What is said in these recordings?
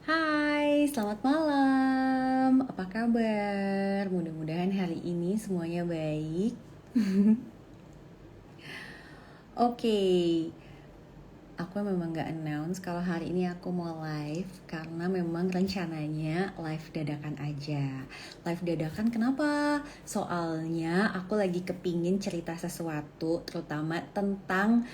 Hai, selamat malam. Apa kabar? Mudah-mudahan hari ini semuanya baik. Oke, aku memang gak announce kalau hari ini aku mau live karena memang rencananya live dadakan aja. Live dadakan kenapa? Soalnya aku lagi kepingin cerita sesuatu terutama tentang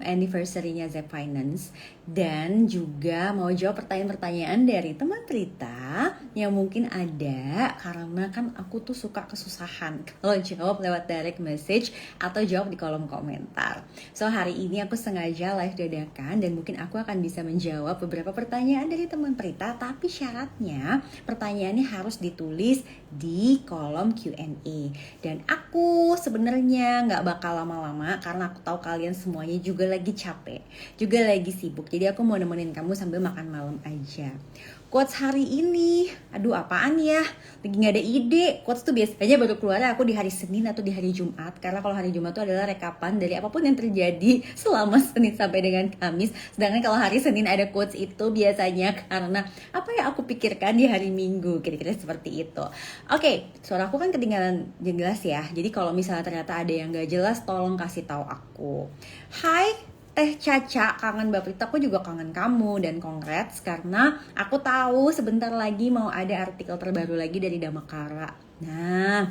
anniversary-nya Zep Finance dan juga mau jawab pertanyaan-pertanyaan dari teman Prita yang mungkin ada karena kan aku tuh suka kesusahan kalau jawab lewat direct message atau jawab di kolom komentar. So hari ini aku sengaja live dadakan dan mungkin aku akan bisa menjawab beberapa pertanyaan dari teman Prita, tapi syaratnya pertanyaannya harus ditulis di kolom Q&A. Dan aku sebenarnya nggak bakal lama-lama karena aku tahu kalian semuanya juga lagi capek, juga lagi sibuk. Jadi aku mau nemenin kamu sambil makan malam aja. Quotes hari ini, aduh apaan ya? Lagi gak ada ide. Quotes tuh biasanya baru keluar aku di hari Senin atau di hari Jumat. Karena kalau hari Jumat tuh adalah rekapan dari apapun yang terjadi selama Senin sampai dengan Kamis. Sedangkan kalau hari Senin ada quotes itu biasanya karena apa yang aku pikirkan di hari Minggu. Kira-kira seperti itu. Oke, suara aku kan ketinggalan jelas ya. Jadi kalau misalnya ternyata ada yang gak jelas, tolong kasih tahu aku. Hai, Teh Caca, kangen Mbak Prita, aku juga kangen kamu dan congrats karena aku tahu sebentar lagi mau ada artikel terbaru lagi dari Damakara. Nah,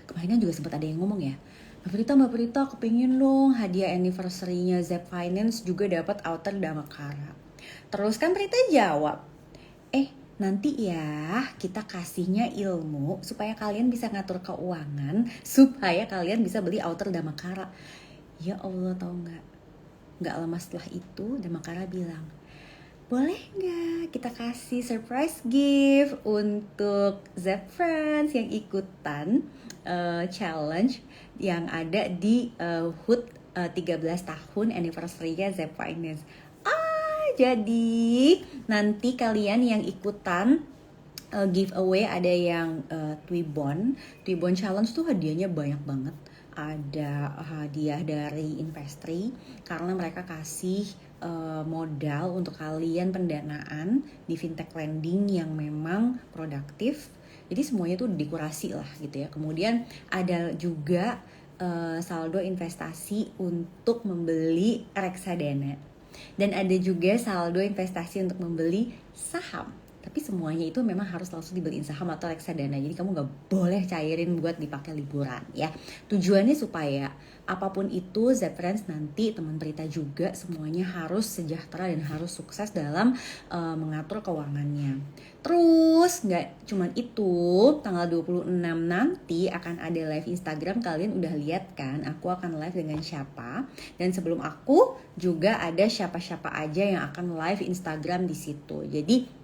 kemarin kan juga sempat ada yang ngomong ya, Mbak Prita, aku pengen dong hadiah anniversary-nya Zep Finance juga dapat outer Damakara. Terus kan Prita jawab, nanti ya kita kasihnya ilmu supaya kalian bisa ngatur keuangan, supaya kalian bisa beli outer Damakara. Ya Allah, tau gak? Gak lama setelah itu Damakara bilang, boleh gak kita kasih surprise gift untuk Zep Friends yang ikutan challenge yang ada di HUT 13 tahun anniversary-nya Zep Finance. Jadi nanti kalian yang ikutan giveaway ada yang Twibon challenge tuh hadiahnya banyak banget. Ada hadiah dari Investri karena mereka kasih modal untuk kalian pendanaan di fintech lending yang memang produktif. Jadi semuanya tuh dikurasi lah gitu ya. Kemudian ada juga saldo investasi untuk membeli reksadana. Dan ada juga saldo investasi untuk membeli saham. Tapi semuanya itu memang harus langsung dibeliin saham atau reksadana. Jadi kamu gak boleh cairin buat dipakai liburan ya. Tujuannya supaya apapun itu Zep Friends nanti teman Prita juga semuanya harus sejahtera dan harus sukses dalam mengatur keuangannya. Terus gak cuman itu, tanggal 26 nanti akan ada live Instagram. Kalian udah lihat kan aku akan live dengan siapa. Dan sebelum aku juga ada siapa-siapa aja yang akan live Instagram di situ. Jadi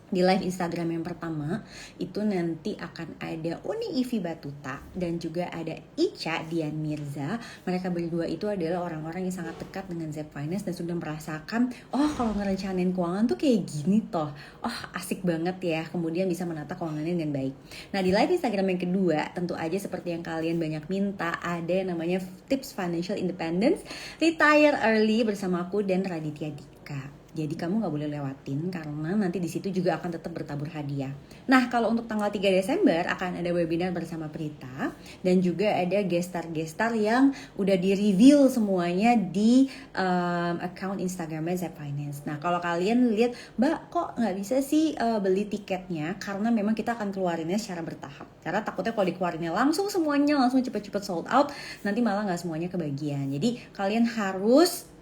di live Instagram yang pertama itu nanti akan ada Uni Ivi Batuta dan juga ada Ica Dian Mirza. Mereka berdua itu adalah orang-orang yang sangat dekat dengan Zep Finance dan sudah merasakan, oh kalau ngerencanain keuangan tuh kayak gini toh, oh asik banget ya, kemudian bisa menata keuangannya dengan baik. Nah di live Instagram yang kedua tentu aja seperti yang kalian banyak minta, ada yang namanya Tips Financial Independence Retire Early bersama aku dan Raditya Dika. Jadi kamu gak boleh lewatin karena nanti di situ juga akan tetap bertabur hadiah. Nah kalau untuk tanggal 3 Desember akan ada webinar bersama Prita dan juga ada gestar-gestar yang udah di-reveal semuanya di account Instagramnya Zep Finance. Nah kalau kalian lihat, Mbak kok gak bisa sih beli tiketnya, karena memang kita akan keluarinnya secara bertahap. Karena takutnya kalau dikeluarinnya langsung semuanya langsung cepet-cepet sold out, nanti malah gak semuanya kebagian. Jadi kalian harus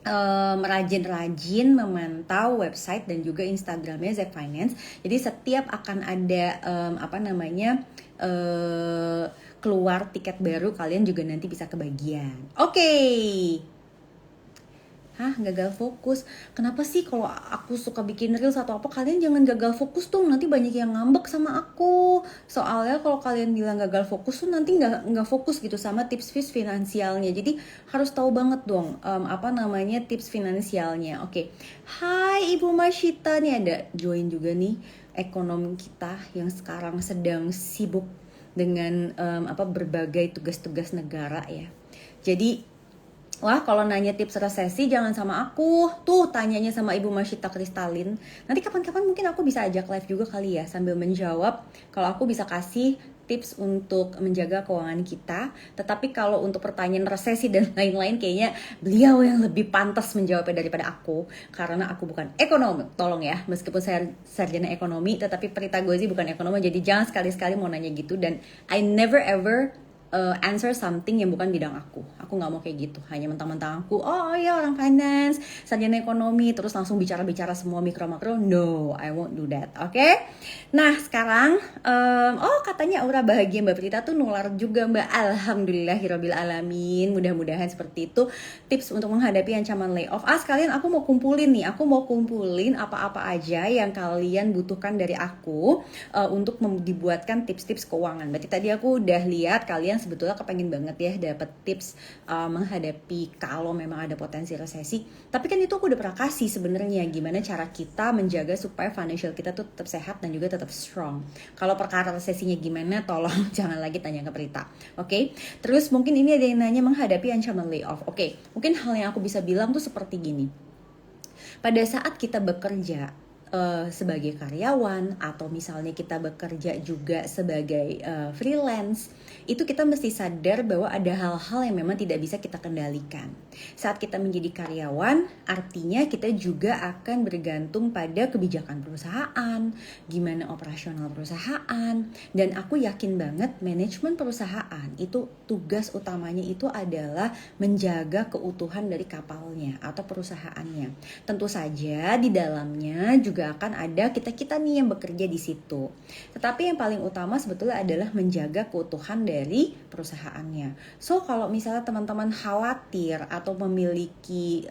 rajin-rajin memantau website dan juga Instagramnya Zep Finance. Jadi setiap akan ada keluar tiket baru, kalian juga nanti bisa kebagian. Oke. Gagal fokus. Kenapa sih kalau aku suka bikin reels atau apa, kalian jangan gagal fokus tuh, nanti banyak yang ngambek sama aku. Soalnya kalau kalian bilang gagal fokus tuh nanti nggak fokus gitu sama tips finansialnya. Jadi harus tahu banget dong tips finansialnya. Oke. Hai Ibu Masyita, nih ada join juga nih ekonom kita yang sekarang sedang sibuk dengan berbagai tugas-tugas negara ya. Jadi Wah, kalau nanya tips resesi jangan sama aku. Tuh, tanyanya sama Ibu Masyita Kristalin. Nanti kapan-kapan mungkin aku bisa ajak live juga kali ya sambil menjawab. Kalau aku bisa kasih tips untuk menjaga keuangan kita. Tetapi kalau untuk pertanyaan resesi dan lain-lain kayaknya beliau yang lebih pantas menjawabnya daripada aku. Karena aku bukan ekonom. Tolong ya, meskipun saya sarjana ekonomi, tetapi Prita Gozi bukan ekonom. Jadi jangan sekali-sekali mau nanya gitu. Dan I never ever answer something yang bukan bidang aku. Aku nggak mau kayak gitu. Hanya mentang-mentang aku, oh iya orang finance, sarjana ekonomi, terus langsung bicara-bicara semua mikro-makro. No, I won't do that. Oke? Nah sekarang, oh katanya aura bahagia Mbak Prita tuh nular juga Mbak. Alhamdulillahirabbil alamin. Mudah-mudahan seperti itu tips untuk menghadapi ancaman layoff. Sekalian aku mau kumpulin nih. Aku mau kumpulin apa-apa aja yang kalian butuhkan dari aku untuk dibuatkan tips-tips keuangan. Berarti tadi aku udah lihat kalian sebetulnya kepengen banget ya dapat tips menghadapi kalau memang ada potensi resesi. Tapi kan itu aku udah pernah kasih sebenarnya gimana cara kita menjaga supaya financial kita tuh tetap sehat dan juga tetap strong. Kalau perkara resesinya gimana, tolong jangan lagi tanya ke Prita. Oke? Terus mungkin ini ada yang nanya menghadapi ancaman layoff. Oke, mungkin hal yang aku bisa bilang tuh seperti gini. Pada saat kita bekerja sebagai karyawan atau misalnya kita bekerja juga sebagai freelance, itu kita mesti sadar bahwa ada hal-hal yang memang tidak bisa kita kendalikan. Saat kita menjadi karyawan, artinya kita juga akan bergantung pada kebijakan perusahaan, gimana operasional perusahaan, dan aku yakin banget manajemen perusahaan itu tugas utamanya itu adalah menjaga keutuhan dari kapalnya atau perusahaannya. Tentu saja di dalamnya juga akan ada kita-kita nih yang bekerja di situ. Tetapi yang paling utama sebetulnya adalah menjaga keutuhan dari perusahaannya. So kalau misalnya teman-teman khawatir atau memiliki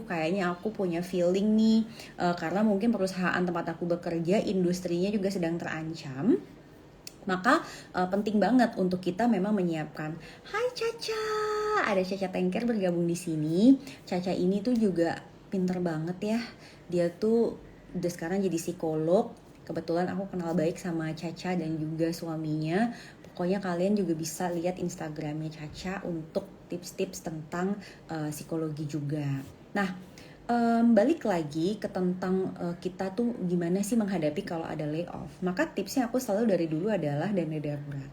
kayaknya aku punya feeling nih karena mungkin perusahaan tempat aku bekerja industrinya juga sedang terancam. Maka penting banget untuk kita memang menyiapkan. Hai Caca, ada Caca Tengker bergabung di sini. Caca ini tuh juga pinter banget ya. Dia tuh udah sekarang jadi psikolog. Kebetulan aku kenal baik sama Caca dan juga suaminya. Pokoknya kalian juga bisa lihat Instagramnya Caca untuk tips-tips tentang psikologi juga. Nah, balik lagi ke tentang kita tuh gimana sih menghadapi kalau ada layoff. Maka tipsnya aku selalu dari dulu adalah dana darurat.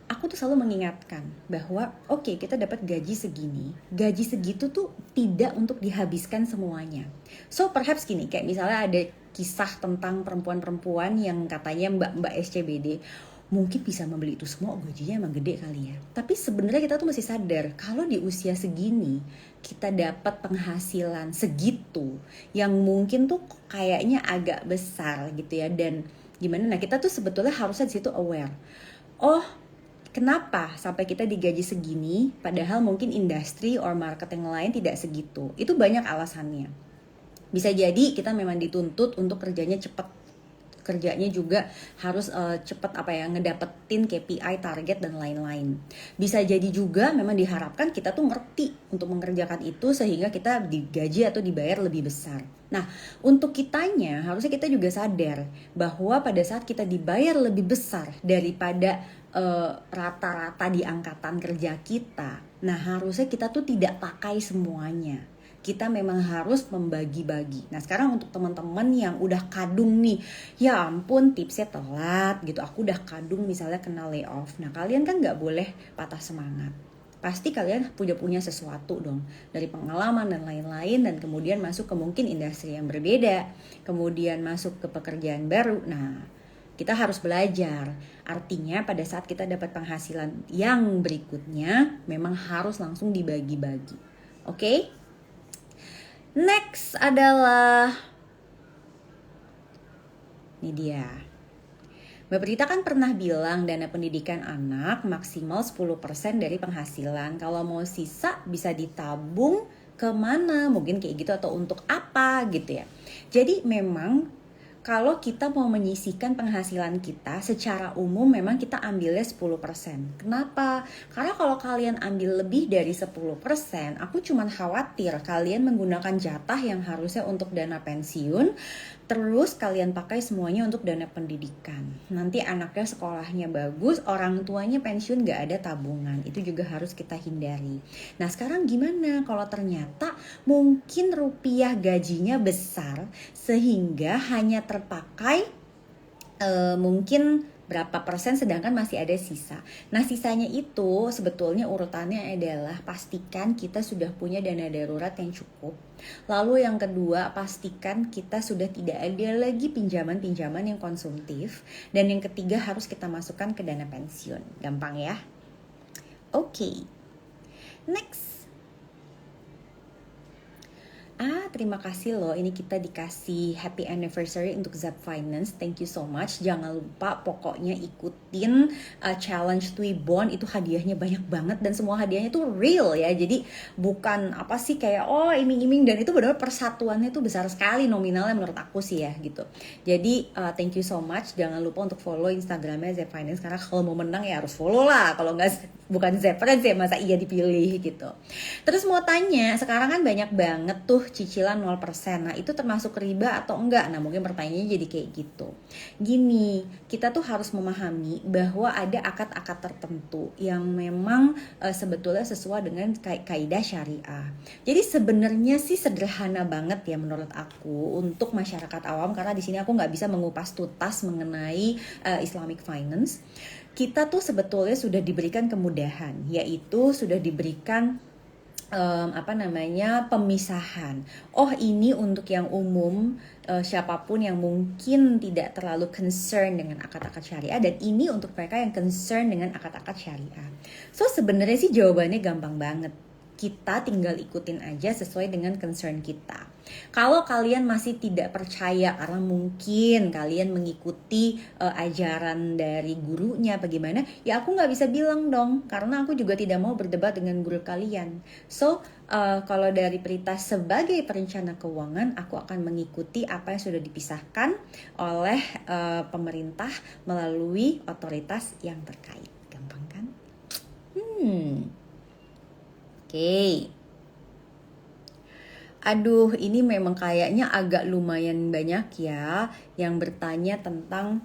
Aku tuh selalu mengingatkan bahwa oke, kita dapat gaji segini. Gaji segitu tuh tidak untuk dihabiskan semuanya. So perhaps gini, kayak misalnya ada kisah tentang perempuan-perempuan yang katanya mbak-mbak SCBD mungkin bisa membeli itu semua, gajinya emang gede kali ya. Tapi sebenarnya kita tuh mesti sadar kalau di usia segini kita dapat penghasilan segitu yang mungkin tuh kayaknya agak besar gitu ya. Dan gimana, nah kita tuh sebetulnya harusnya di situ aware. Oh, kenapa sampai kita digaji segini padahal mungkin industri or marketing lain tidak segitu? Itu banyak alasannya. Bisa jadi kita memang dituntut untuk kerjanya cepat, kerjanya juga harus cepat ngedapetin KPI, target dan lain-lain. Bisa jadi juga memang diharapkan kita tuh ngerti untuk mengerjakan itu sehingga kita digaji atau dibayar lebih besar. Nah, untuk kitanya harusnya kita juga sadar bahwa pada saat kita dibayar lebih besar daripada rata-rata di angkatan kerja kita, nah harusnya kita tuh tidak pakai semuanya. Kita memang harus membagi-bagi. Nah sekarang untuk teman-teman yang udah kadung nih, ya ampun tipsnya telat gitu, aku udah kadung misalnya kena layoff. Nah kalian kan gak boleh patah semangat. Pasti kalian punya sesuatu dong, dari pengalaman dan lain-lain, dan kemudian masuk ke mungkin industri yang berbeda, kemudian masuk ke pekerjaan baru. Nah kita harus belajar. Artinya pada saat kita dapat penghasilan yang berikutnya memang harus langsung dibagi-bagi. Oke? Next adalah ini dia. Mbak Prita kan pernah bilang dana pendidikan anak maksimal 10% dari penghasilan. Kalau mau sisa bisa ditabung kemana? Mungkin kayak gitu, atau untuk apa gitu ya. Jadi memang kalau kita mau menyisihkan penghasilan kita secara umum memang kita ambilnya 10%. Kenapa? Karena kalau kalian ambil lebih dari 10%, aku cuman khawatir kalian menggunakan jatah yang harusnya untuk dana pensiun Terus kalian pakai semuanya untuk dana pendidikan. Nanti anaknya sekolahnya bagus, orang tuanya pensiun gak ada tabungan. Itu juga harus kita hindari. Nah sekarang gimana kalau ternyata mungkin rupiah gajinya besar sehingga hanya terpakai mungkin berapa persen sedangkan masih ada sisa. Nah sisanya itu sebetulnya urutannya adalah pastikan kita sudah punya dana darurat yang cukup. Lalu yang kedua pastikan kita sudah tidak ada lagi pinjaman-pinjaman yang konsumtif. Dan yang ketiga harus kita masukkan ke dana pensiun. Gampang ya? Oke. Next. Terima kasih loh, ini kita dikasih happy anniversary untuk Zap Finance. Thank you so much. Jangan lupa pokoknya ikutin challenge Twibbon, itu hadiahnya banyak banget dan semua hadiahnya tuh real ya. Jadi bukan apa sih kayak iming-iming, dan itu benar-benar persatuannya tuh besar sekali nominalnya menurut aku sih ya gitu. Jadi thank you so much. Jangan lupa untuk follow Instagramnya Zap Finance karena kalau mau menang ya harus follow lah. Kalau nggak bukan Zap Friends ya masa iya dipilih gitu. Terus mau tanya, sekarang kan banyak banget tuh cicilan 0%. Nah itu termasuk riba atau enggak? Nah mungkin pertanyaannya jadi kayak gitu. Gini, kita tuh harus memahami bahwa ada akad-akad tertentu yang memang sebetulnya sesuai dengan kaidah syariah. Jadi sebenarnya sih sederhana banget ya menurut aku untuk masyarakat awam, karena di sini aku nggak bisa mengupas tuntas mengenai Islamic finance. Kita tuh sebetulnya sudah diberikan kemudahan, yaitu sudah diberikan pemisahan. Ini untuk yang umum, siapapun yang mungkin tidak terlalu concern dengan akad-akad syariah, dan ini untuk mereka yang concern dengan akad-akad syariah. So sebenarnya sih jawabannya gampang banget. Kita tinggal ikutin aja sesuai dengan concern kita. Kalau kalian masih tidak percaya karena mungkin kalian mengikuti ajaran dari gurunya bagaimana, ya aku nggak bisa bilang dong, karena aku juga tidak mau berdebat dengan guru kalian. So kalau dari Prita sebagai perencana keuangan, aku akan mengikuti apa yang sudah dipisahkan oleh pemerintah melalui otoritas yang terkait. Gampang kan? Oke. Aduh, ini memang kayaknya agak lumayan banyak ya yang bertanya tentang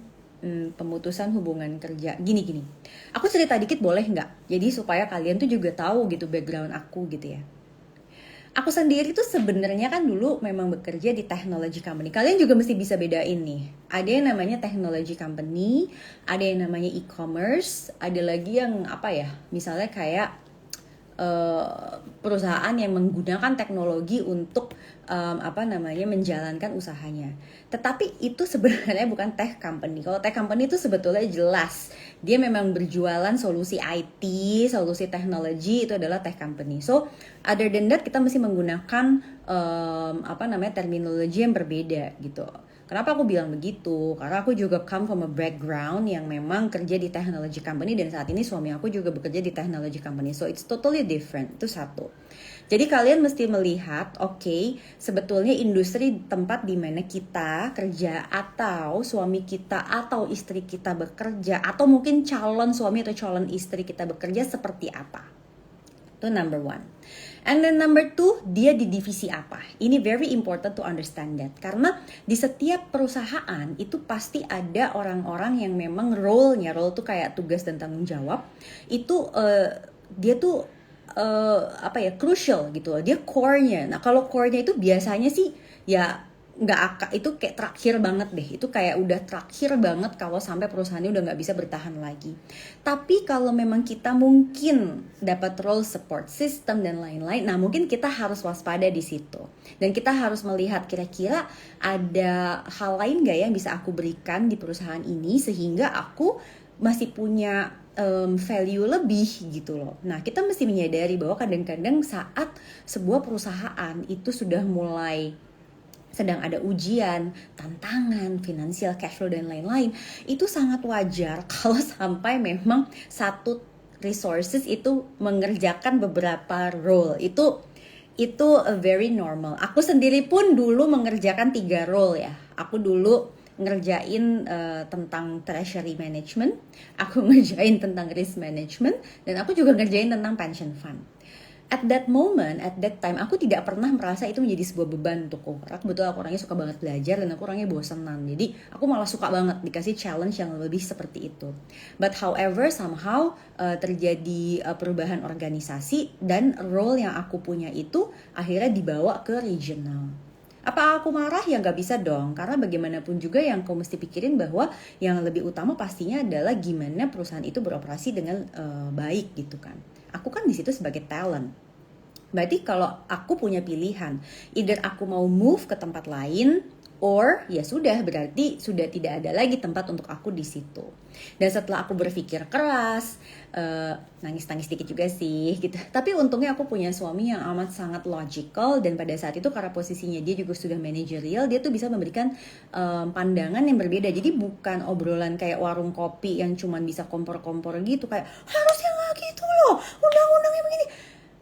pemutusan hubungan kerja. Gini. Aku cerita dikit boleh nggak? Jadi supaya kalian tuh juga tahu gitu background aku gitu ya. Aku sendiri tuh sebenarnya kan dulu memang bekerja di technology company. Kalian juga mesti bisa bedain nih. Ada yang namanya technology company, ada yang namanya e-commerce, ada lagi yang misalnya kayak perusahaan yang menggunakan teknologi untuk menjalankan usahanya. Tetapi itu sebenarnya bukan tech company. Kalau tech company itu sebetulnya jelas dia memang berjualan solusi IT, solusi teknologi, itu adalah tech company. So other than that kita mesti menggunakan terminologi yang berbeda gitu. Kenapa aku bilang begitu? Karena aku juga come from a background yang memang kerja di technology company, dan saat ini suami aku juga bekerja di technology company. So it's totally different. Itu satu. Jadi kalian mesti melihat, sebetulnya industri tempat di mana kita kerja atau suami kita atau istri kita bekerja, atau mungkin calon suami atau calon istri kita bekerja seperti apa. Itu number one. And then number two, dia di divisi apa? Ini very important to understand that. Karena di setiap perusahaan itu pasti ada orang-orang yang memang role tuh kayak tugas dan tanggung jawab. Itu dia tuh crucial gitu. Dia core-nya. Nah kalau core-nya itu biasanya sih ya itu kayak terakhir banget deh. Itu kayak udah terakhir banget kalau sampai perusahaannya udah nggak bisa bertahan lagi. Tapi kalau memang kita mungkin dapat role support system dan lain-lain, nah mungkin kita harus waspada di situ. Dan kita harus melihat kira-kira ada hal lain nggak yang bisa aku berikan di perusahaan ini sehingga aku masih punya value lebih gitu loh. Nah kita mesti menyadari bahwa kadang-kadang saat sebuah perusahaan itu sudah mulai sedang ada ujian, tantangan, finansial, cash flow dan lain-lain, itu sangat wajar kalau sampai memang satu resources itu mengerjakan beberapa role. Itu very normal. Aku sendiri pun dulu mengerjakan 3 role ya. Aku dulu ngerjain tentang treasury management, aku ngerjain tentang risk management, dan aku juga ngerjain tentang pension fund. at that moment, at that time, aku tidak pernah merasa itu menjadi sebuah beban untukku. Karena kebetulan aku orangnya suka banget belajar dan aku orangnya bosenan. Jadi aku malah suka banget dikasih challenge yang lebih seperti itu. But however, somehow terjadi perubahan organisasi dan role yang aku punya itu akhirnya dibawa ke regional. Apa aku marah? Ya nggak bisa dong, karena bagaimanapun juga yang kau mesti pikirin bahwa yang lebih utama pastinya adalah gimana perusahaan itu beroperasi dengan baik gitu kan. Aku kan di situ sebagai talent. Berarti kalau aku punya pilihan, either aku mau move ke tempat lain, or ya sudah, berarti sudah tidak ada lagi tempat untuk aku di situ. Dan setelah aku berpikir keras, nangis-nangis dikit juga sih gitu. Tapi untungnya aku punya suami yang amat sangat logical, dan pada saat itu karena posisinya dia juga sudah manajerial, dia tuh bisa memberikan pandangan yang berbeda. Jadi bukan obrolan kayak warung kopi yang cuman bisa kompor-kompor gitu, kayak harusnya nggak gitu loh, undang-undangnya begini.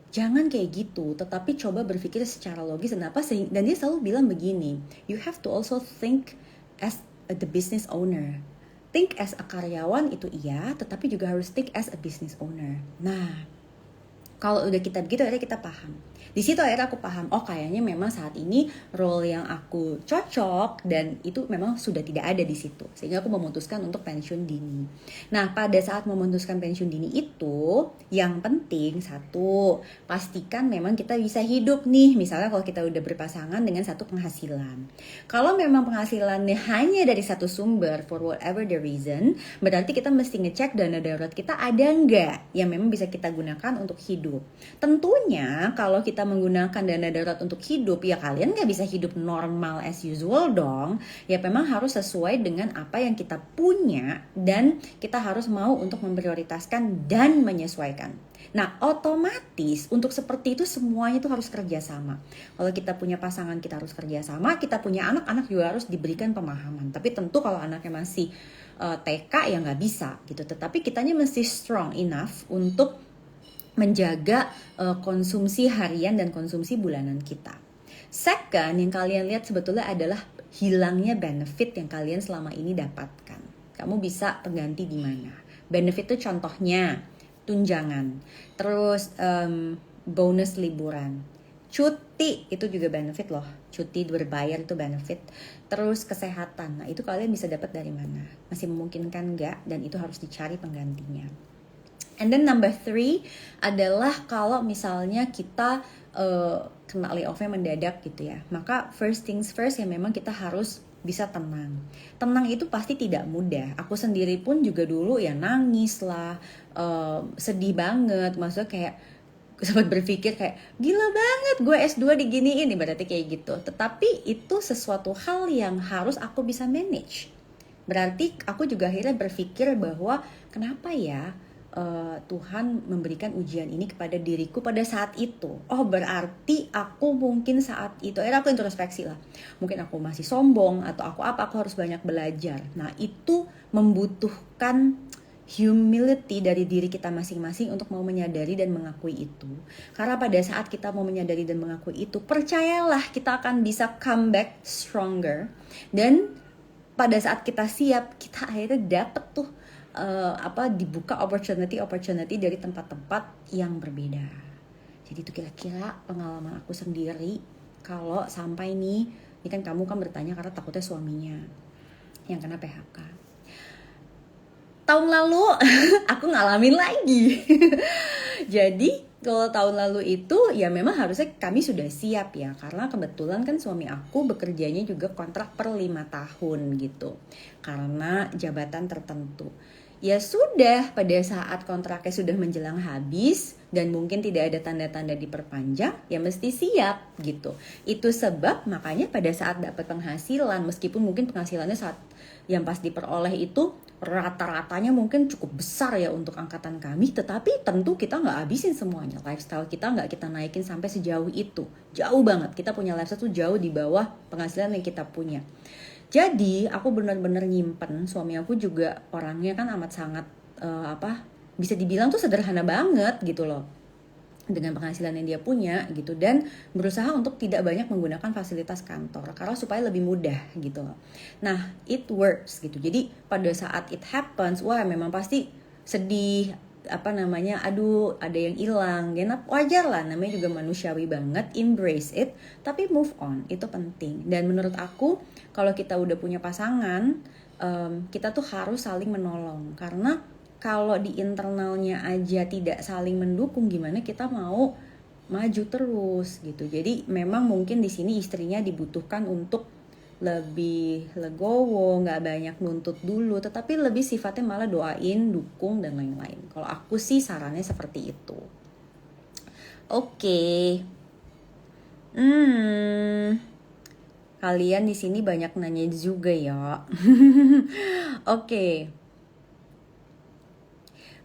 Jangan kayak gitu, tetapi coba berpikir secara logis dan apa sih. Dan dia selalu bilang begini, you have to also think as the business owner. Think as a karyawan itu iya, tetapi juga harus think as a business owner. Nah, kalau udah kita begitu akhirnya kita paham. Di situ akhirnya aku paham, oh kayaknya memang saat ini role yang aku cocok dan itu memang sudah tidak ada di situ. Sehingga aku memutuskan untuk pensiun dini. Nah, pada saat memutuskan pensiun dini itu, yang penting satu, pastikan memang kita bisa hidup nih. Misalnya kalau kita udah berpasangan dengan satu penghasilan. Kalau memang penghasilannya hanya dari satu sumber for whatever the reason, berarti kita mesti ngecek dana darurat kita ada nggak yang memang bisa kita gunakan untuk hidup. Tentunya kalau kita menggunakan dana darurat untuk hidup, ya kalian gak bisa hidup normal as usual dong. Ya memang harus sesuai dengan apa yang kita punya, dan kita harus mau untuk memprioritaskan dan menyesuaikan. Nah, otomatis untuk seperti itu semuanya itu harus kerjasama. Kalau kita punya pasangan, kita harus kerjasama. Kita punya anak juga harus diberikan pemahaman. Tapi tentu kalau anaknya masih TK ya nggak bisa gitu. Tetapi kitanya mesti strong enough untuk menjaga konsumsi harian dan konsumsi bulanan kita. Second, yang kalian lihat sebetulnya adalah hilangnya benefit yang kalian selama ini dapatkan. Kamu bisa pengganti di mana? Benefit itu contohnya tunjangan, terus bonus liburan, cuti itu juga benefit loh. Cuti berbayar itu benefit. Terus kesehatan, nah itu kalian bisa dapat dari mana? Masih memungkinkan nggak? Dan itu harus dicari penggantinya. And then number 3 adalah kalau misalnya kita kena layoff-nya mendadak gitu ya. Maka first things first ya memang kita harus bisa tenang. Tenang itu pasti tidak mudah. Aku sendiri pun juga dulu ya nangis lah, sedih banget. Maksudnya kayak sempat berpikir kayak gila banget gue S2 diginiin, berarti kayak gitu. Tetapi itu sesuatu hal yang harus aku bisa manage. Berarti aku juga akhirnya berpikir bahwa kenapa ya Tuhan memberikan ujian ini kepada diriku pada saat itu. Oh berarti aku mungkin saat itu, akhirnya aku introspeksi lah. Mungkin aku masih sombong atau aku harus banyak belajar. Nah itu membutuhkan humility dari diri kita masing-masing untuk mau menyadari dan mengakui itu. Karena pada saat kita mau menyadari dan mengakui itu, percayalah kita akan bisa come back stronger. Dan pada saat kita siap, kita akhirnya dapet tuh dibuka opportunity dari tempat-tempat yang berbeda. Jadi itu kira-kira pengalaman aku sendiri. Kalau sampai ini kan kamu kan bertanya karena takutnya suaminya yang kena PHK. Tahun lalu aku ngalamin lagi. Jadi kalau tahun lalu itu ya memang harusnya kami sudah siap ya, karena kebetulan kan suami aku bekerjanya juga kontrak per 5 tahun gitu, karena jabatan tertentu. Ya sudah, pada saat kontraknya sudah menjelang habis dan mungkin tidak ada tanda-tanda diperpanjang, ya mesti siap gitu. Itu sebab makanya pada saat dapat penghasilan, meskipun mungkin penghasilannya saat yang pas diperoleh itu rata-ratanya mungkin cukup besar ya untuk angkatan kami, tetapi tentu kita nggak habisin semuanya. Lifestyle kita nggak kita naikin sampai sejauh itu, jauh banget. Kita punya lifestyle tuh jauh di bawah penghasilan yang kita punya. Jadi aku benar-benar nyimpen. Suami aku juga orangnya kan amat sangat bisa dibilang tuh sederhana banget gitu loh dengan penghasilan yang dia punya gitu, dan berusaha untuk tidak banyak menggunakan fasilitas kantor karena supaya lebih mudah gitu loh. Nah it works gitu. Jadi pada saat it happens, wah memang pasti sedih, aduh ada yang hilang, wajar lah, namanya juga manusiawi banget, embrace it, tapi move on, itu penting. Dan menurut aku kalau kita udah punya pasangan, kita tuh harus saling menolong, karena kalau di internalnya aja tidak saling mendukung, gimana kita mau maju terus gitu. Jadi memang mungkin di sini istrinya dibutuhkan untuk lebih legowo, nggak banyak nuntut dulu, tetapi lebih sifatnya malah doain, dukung, dan lain-lain. Kalau aku sih sarannya seperti itu. Oke. Kalian di sini banyak nanya juga ya. Oke.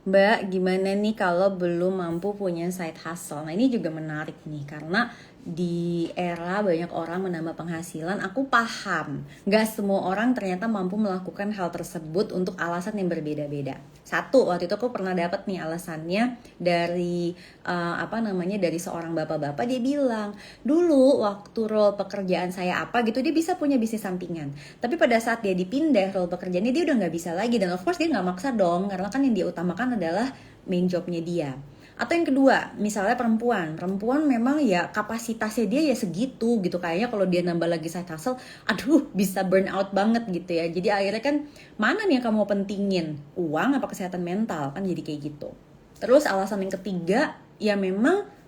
Mbak, gimana nih kalau belum mampu punya side hustle? Nah, ini juga menarik nih, karena di era banyak orang menambah penghasilan, aku paham gak semua orang ternyata mampu melakukan hal tersebut untuk alasan yang berbeda-beda. Satu, waktu itu aku pernah dapat nih alasannya dari dari seorang bapak-bapak. Dia bilang, dulu waktu role pekerjaan saya apa gitu, dia bisa punya bisnis sampingan, tapi pada saat dia dipindah role pekerjaannya, dia udah gak bisa lagi. Dan of course dia gak maksa dong, karena kan yang dia utamakan adalah main jobnya dia. Atau yang kedua, misalnya perempuan memang ya kapasitasnya dia ya segitu gitu, kayaknya kalau dia nambah lagi side hustle, aduh bisa burn out banget gitu ya. Jadi akhirnya kan mana nih yang kamu mau pentingin, uang apa kesehatan mental, kan jadi kayak gitu. Terus alasan yang ketiga, ya memang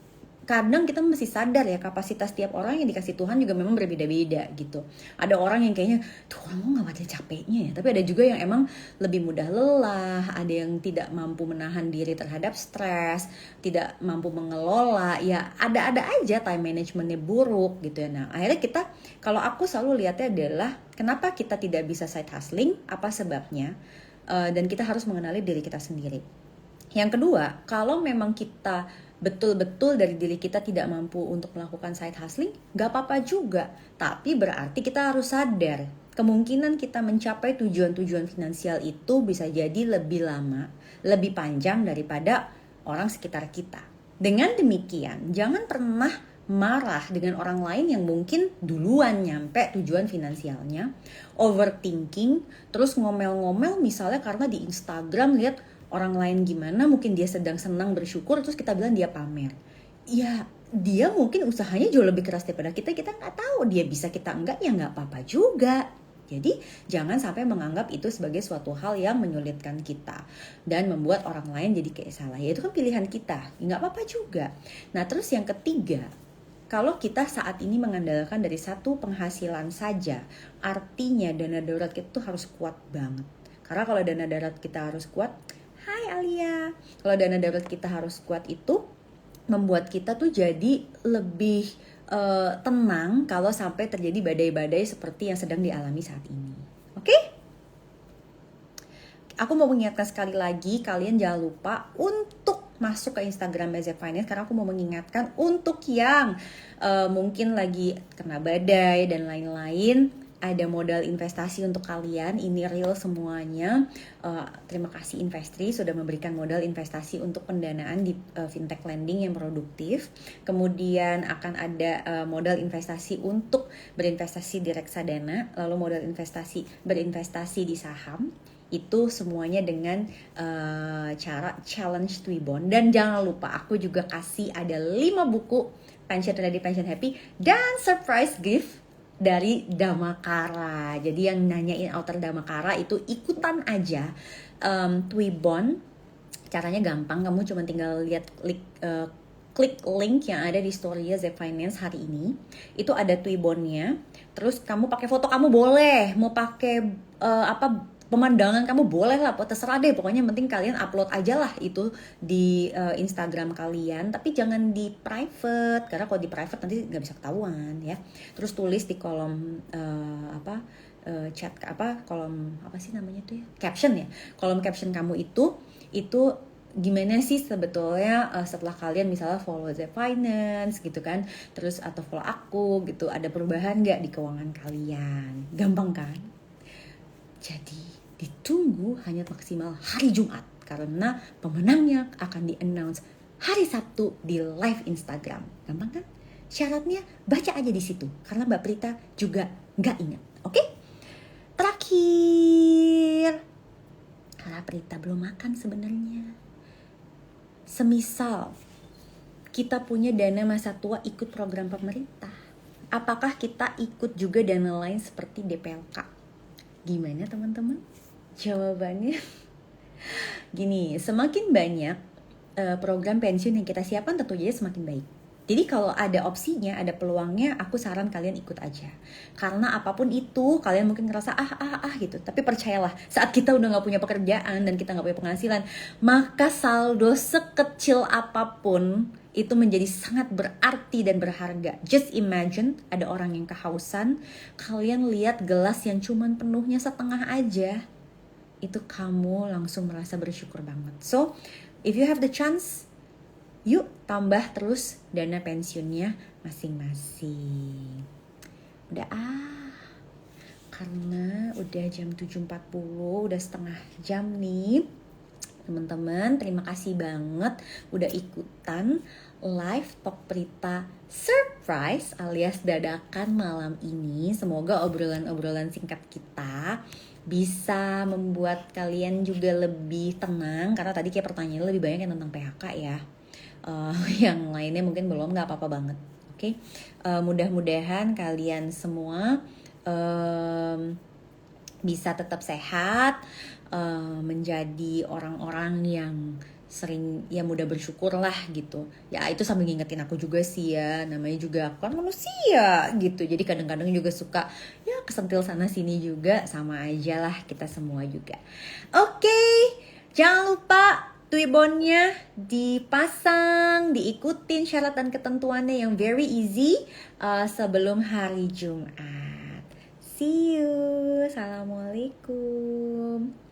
kadang kita mesti sadar ya, kapasitas tiap orang yang dikasih Tuhan juga memang berbeda-beda gitu. Ada orang yang kayaknya, tuh kamu gak ada capeknya ya. Tapi ada juga yang emang lebih mudah lelah, ada yang tidak mampu menahan diri terhadap stres, tidak mampu mengelola, ya ada-ada aja time managementnya buruk gitu ya. Nah akhirnya kita, kalau aku selalu lihatnya adalah, kenapa kita tidak bisa side hustling, apa sebabnya, dan kita harus mengenali diri kita sendiri. Yang kedua, kalau memang kita betul-betul dari diri kita tidak mampu untuk melakukan side hustling, gak apa-apa juga. Tapi berarti kita harus sadar, kemungkinan kita mencapai tujuan-tujuan finansial itu bisa jadi lebih lama, lebih panjang daripada orang sekitar kita. Dengan demikian, jangan pernah marah dengan orang lain yang mungkin duluan nyampe tujuan finansialnya, overthinking, terus ngomel-ngomel misalnya karena di Instagram lihat orang lain gimana, mungkin dia sedang senang bersyukur, terus kita bilang dia pamer. Ya dia mungkin usahanya jauh lebih keras daripada kita nggak tahu, dia bisa kita enggak, ya nggak apa-apa juga. Jadi jangan sampai menganggap itu sebagai suatu hal yang menyulitkan kita dan membuat orang lain jadi kayak salah. Ya itu kan pilihan kita, ya nggak apa-apa juga. Nah terus yang ketiga, kalau kita saat ini mengandalkan dari satu penghasilan saja, artinya dana darurat kita tuh harus kuat banget. Karena kalau dana darurat kita harus kuat, hai Alia, kalau dana darurat kita harus kuat itu membuat kita tuh jadi lebih tenang kalau sampai terjadi badai-badai seperti yang sedang dialami saat ini. Oke? Aku mau mengingatkan sekali lagi, kalian jangan lupa untuk masuk ke Instagram BZ Finance, karena aku mau mengingatkan untuk yang mungkin lagi kena badai dan lain-lain, ada modal investasi untuk kalian. Ini real semuanya. Terima kasih Investri sudah memberikan modal investasi untuk pendanaan di fintech lending yang produktif. Kemudian akan ada modal investasi untuk berinvestasi di reksadana, lalu modal investasi berinvestasi di saham. Itu semuanya dengan cara challenge Twibon. Dan jangan lupa aku juga kasih ada 5 buku Pension Ready, Pension Happy, dan surprise gift dari Damakara. Jadi yang nanyain outer Damakara itu ikutan aja Twibon. Caranya gampang, kamu cuma tinggal lihat klik link yang ada di story-nya Z Finance hari ini. Itu ada Twibonnya. Terus kamu pakai foto kamu boleh, mau pakai pemandangan kamu boleh lah, terserah deh. Pokoknya penting kalian upload aja lah itu di Instagram kalian, tapi jangan di private, karena kalau di private nanti nggak bisa ketahuan ya. Terus tulis di kolom chat kolom apa sih namanya tuh ya, caption ya, kolom caption kamu itu gimana sih sebetulnya setelah kalian misalnya follow The Finance gitu kan, terus atau follow aku gitu, ada perubahan nggak di keuangan kalian. Gampang kan? Jadi ditunggu hanya maksimal hari Jumat, karena pemenangnya akan di-announce hari Sabtu di live Instagram. Gampang kan? Syaratnya baca aja di situ, karena Mbak Prita juga nggak ingat. Oke? Terakhir, karena Prita belum makan sebenarnya. semisal kita punya dana masa tua ikut program pemerintah, apakah kita ikut juga dana lain seperti DPLK? Gimana teman-teman? Jawabannya gini, semakin banyak program pensiun yang kita siapkan tentu saja semakin baik. Jadi kalau ada opsinya, ada peluangnya, aku saran kalian ikut aja. Karena apapun itu, kalian mungkin ngerasa gitu. Tapi percayalah, saat kita udah gak punya pekerjaan dan kita gak punya penghasilan, maka saldo sekecil apapun itu menjadi sangat berarti dan berharga. Just imagine ada orang yang kehausan, kalian lihat gelas yang cuman penuhnya setengah aja, itu kamu langsung merasa bersyukur banget. So, if you have the chance, yuk tambah terus dana pensiunnya masing-masing. Udah karena udah jam 7.40, udah setengah jam nih. Teman-teman, terima kasih banget udah ikutan live Talk Prita surprise alias dadakan malam ini. Semoga obrolan-obrolan singkat kita bisa membuat kalian juga lebih tenang, karena tadi kayak pertanyaannya lebih banyak yang tentang PHK ya. Yang lainnya mungkin belum, gak apa-apa banget. Oke, mudah-mudahan kalian semua bisa tetap sehat, menjadi orang-orang yang sering ya mudah bersyukur lah gitu. Ya itu sambil ngingetin aku juga sih ya, namanya juga aku kan manusia gitu. Jadi kadang-kadang juga suka ya kesentil sana sini juga, sama aja lah kita semua juga. Oke, jangan lupa Twibbonnya dipasang, diikutin syarat dan ketentuannya yang very easy sebelum hari Jumat. See you. Assalamualaikum.